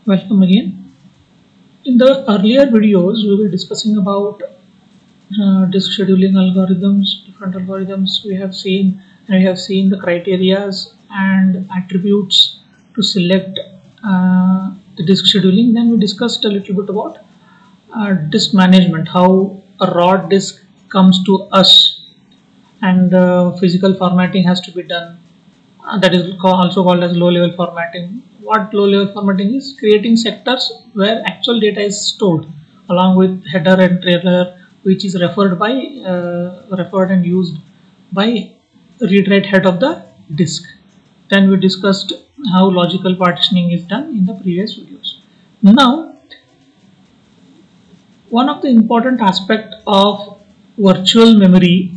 Welcome again. In the earlier videos, we were discussing about disk scheduling algorithms, different algorithms we have seen, and we have seen the criterias and attributes to select the disk scheduling. Then we discussed a little bit about disk management, how a raw disk comes to us, and physical formatting has to be done. That is also called as low-level formatting. What low-level formatting is? Creating sectors where actual data is stored, along with header and trailer, which is referred and used by read-write head of the disk. Then we discussed how logical partitioning is done in the previous videos. Now, one of the important aspect of virtual memory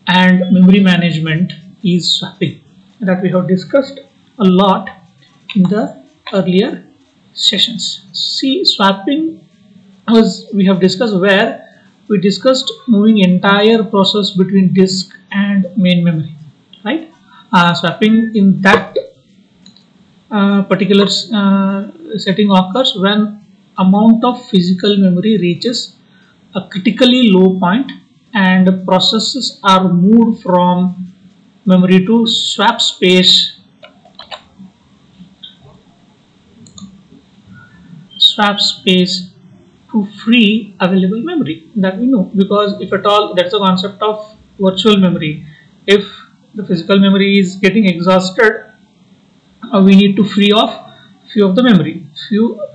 and memory management is swapping, that we have discussed a lot in the earlier sessions. See, swapping we have discussed where we discussed moving entire process between disk and main memory, right? Swapping in that particular setting occurs when amount of physical memory reaches a critically low point and processes are moved from memory to swap space to free available memory. That we know, because if at all, that's the concept of virtual memory. If the physical memory is getting exhausted, we need to free off few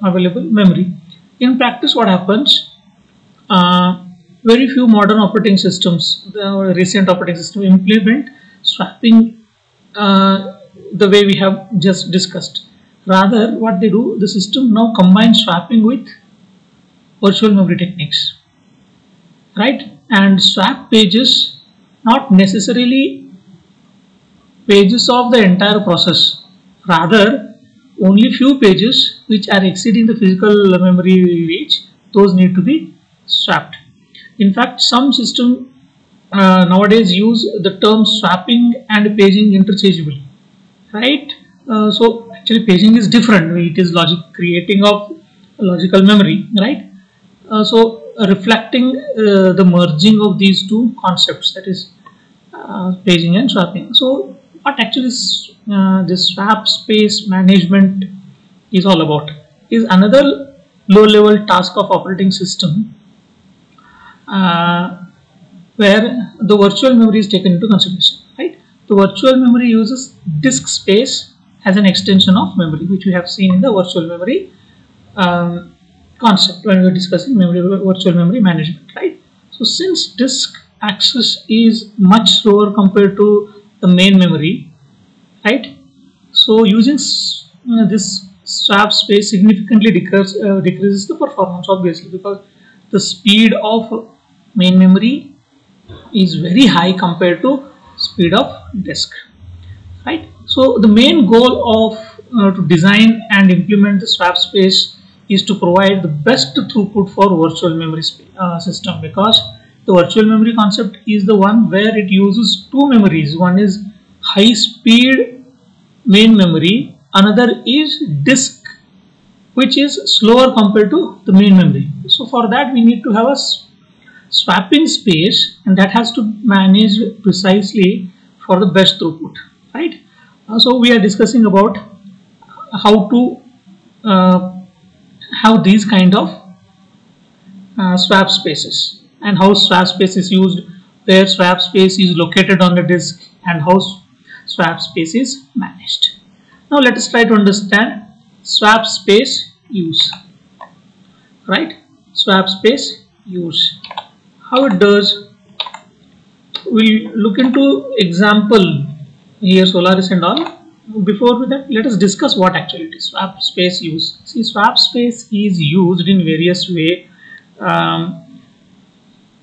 available memory. In practice, what happens? Very few modern operating systems, the recent operating system, implement swapping the way we have just discussed. Rather, what they do, the system now combines swapping with virtual memory techniques, right? And swap pages, not necessarily pages of the entire process, rather only few pages which are exceeding the physical memory reach, those need to be swapped. In fact, some systems nowadays use the term swapping and paging interchangeably, right? So actually paging is different. It is creating of logical memory, right? So reflecting the merging of these two concepts, that is paging and swapping. So what actually this swap space management is all about is another low-level task of operating system where the virtual memory is taken into consideration, right? The virtual memory uses disk space as an extension of memory, which we have seen in the virtual memory concept when we were discussing virtual memory management, right? So since disk access is much slower compared to the main memory, right? So using this swap space significantly decreases the performance, obviously, because the speed of main memory is very high compared to speed of disk, right? So the main goal of to design and implement the swap space is to provide the best throughput for virtual memory system, because the virtual memory concept is the one where it uses two memories. One is high speed main memory, another is disk, which is slower compared to the main memory. So for that we need to have a swapping space, and that has to manage precisely for the best throughput, right? So we are discussing about how to have these kind of swap spaces, and how swap space is used, where swap space is located on the disk, and how swap space is managed. Now let us try to understand swap space use, right? Swap space use, how it does. We'll look into example here, Solaris and all. Before that, let us discuss what actually it is. Swap space use. See, swap space is used in various way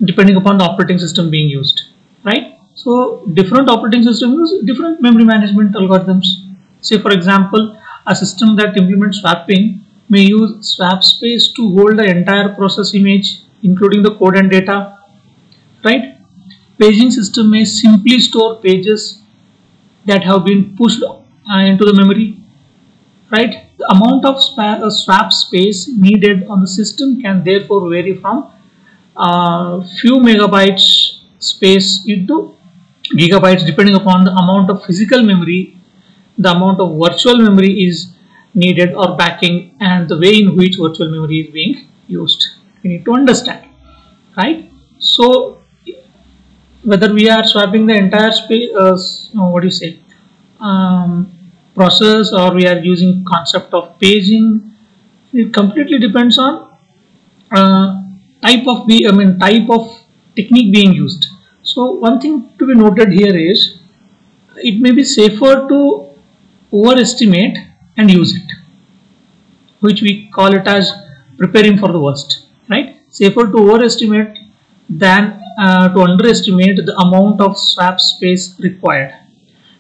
depending upon the operating system being used, right? So different operating systems use different memory management algorithms. Say for example, a system that implements swapping may use swap space to hold the entire process image, including the code and data, right? Paging system may simply store pages that have been pushed into the memory, right? The amount of swap space needed on the system can therefore vary from few megabytes space into gigabytes, depending upon the amount of physical memory, the amount of virtual memory is needed or backing, and the way in which virtual memory is being used. We need to understand, right? So whether we are swapping the entire space, what do you say, process, or we are using concept of paging, it completely depends on type of technique being used. So one thing to be noted here is it may be safer to overestimate and use it, which we call it as preparing for the worst, right? Safer to overestimate than to underestimate the amount of swap space required.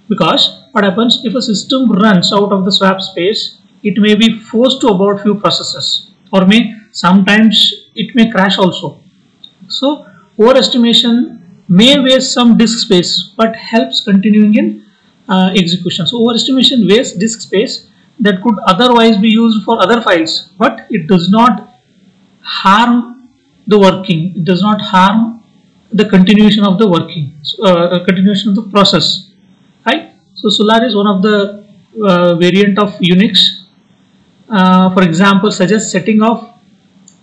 Because what happens if a system runs out of the swap space, it may be forced to abort few processes, or sometimes it may crash also. So overestimation may waste some disk space but helps continuing in execution. So overestimation wastes disk space that could otherwise be used for other files, but it does not harm the working, it does not harm the continuation of the working, continuation of the process, right? So Solar is one of the variant of Unix. For example, suggests setting of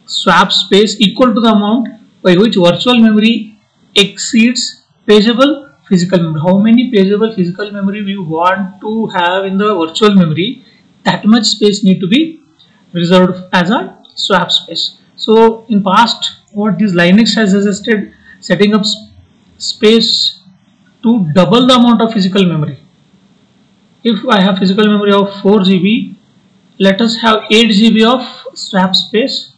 swap space equal to the amount by which virtual memory exceeds pageable physical memory. How many pageable physical memory we want to have in the virtual memory, that much space need to be reserved as a swap space. So in past, what this Linux has suggested, setting up space to double the amount of physical memory. If I have physical memory of 4 GB, let us have 8 GB of swap space,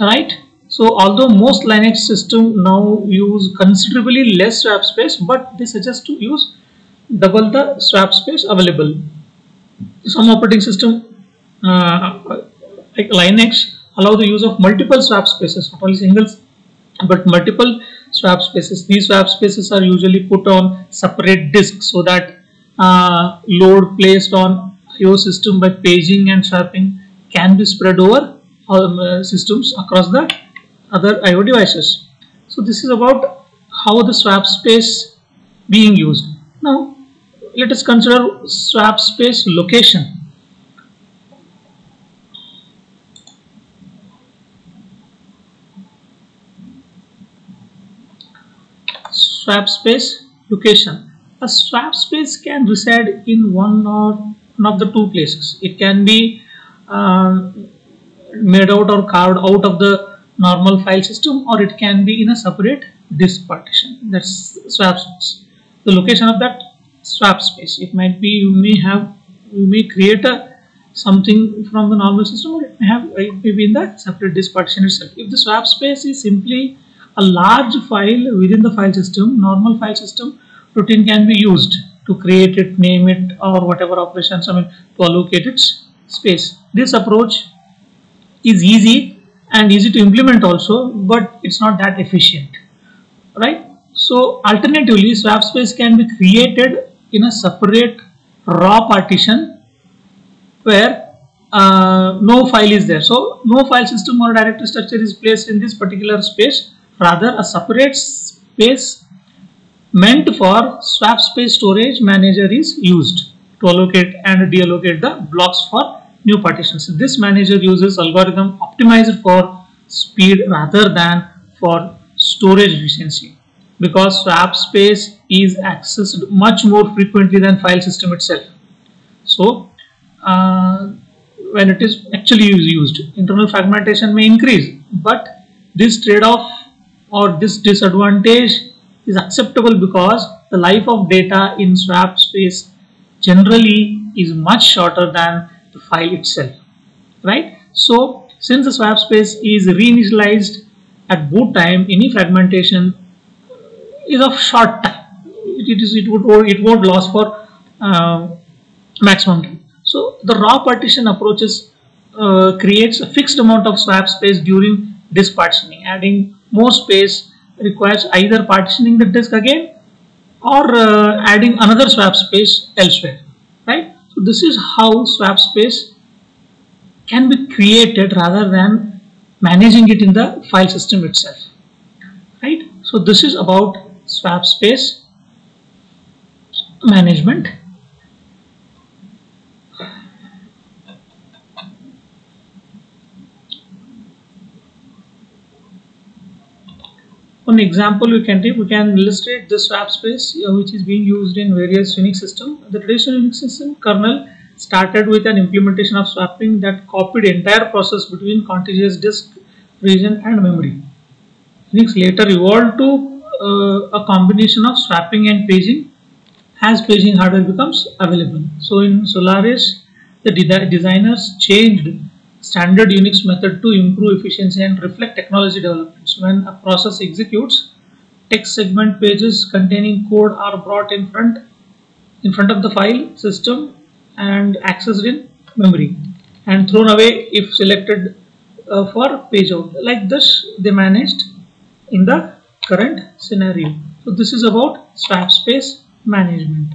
right? So although most Linux systems now use considerably less swap space, but they suggest to use double the swap space available. Some operating system like Linux allow the use of multiple swap spaces, not only singles but multiple swap spaces. These swap spaces are usually put on separate disks so that load placed on IO system by paging and swapping can be spread over systems across the other IO devices. So this is about how the swap space being used. Now let us consider swap space location. Swap space location. A swap space can reside in one of the two places. It can be made out or carved out of the normal file system, or it can be in a separate disk partition. That's swap space. The location of that swap space, it might be you may create something from the normal system, or it may be in the separate disk partition itself. If the swap space is simply a large file within the file system, normal file system routine can be used to create it, name it, or whatever operations, to allocate its space. This approach is easy and easy to implement also, but it's not that efficient, right? So alternatively, swap space can be created in a separate raw partition where no file is there. So no file system or directory structure is placed in this particular space. Rather, a separate space meant for swap space storage manager is used to allocate and deallocate the blocks for new partitions. This manager uses algorithm optimized for speed rather than for storage efficiency, because swap space is accessed much more frequently than file system itself. So when it is actually used, internal fragmentation may increase, but this trade-off or this disadvantage is acceptable because the life of data in swap space generally is much shorter than the file itself, right? So since the swap space is reinitialized at boot time, any fragmentation is of short time. It won't last for maximum time. So the raw partition approaches creates a fixed amount of swap space during disk partitioning. Adding more space requires either partitioning the disk again or adding another swap space elsewhere, right? So this is how swap space can be created rather than managing it in the file system itself, right? So this is about swap space management. One example we can take, we can illustrate the swap space which is being used in various Unix systems. The traditional Unix system kernel started with an implementation of swapping that copied entire process between contiguous disk, region and memory. Unix later evolved to a combination of swapping and paging as paging hardware becomes available. So in Solaris, the designers changed standard Unix method to improve efficiency and reflect technology developments. When a process executes, text segment pages containing code are brought in front of the file system and accessed in memory and thrown away if selected for page out. Like this, they managed in the current scenario. So this is about swap space management.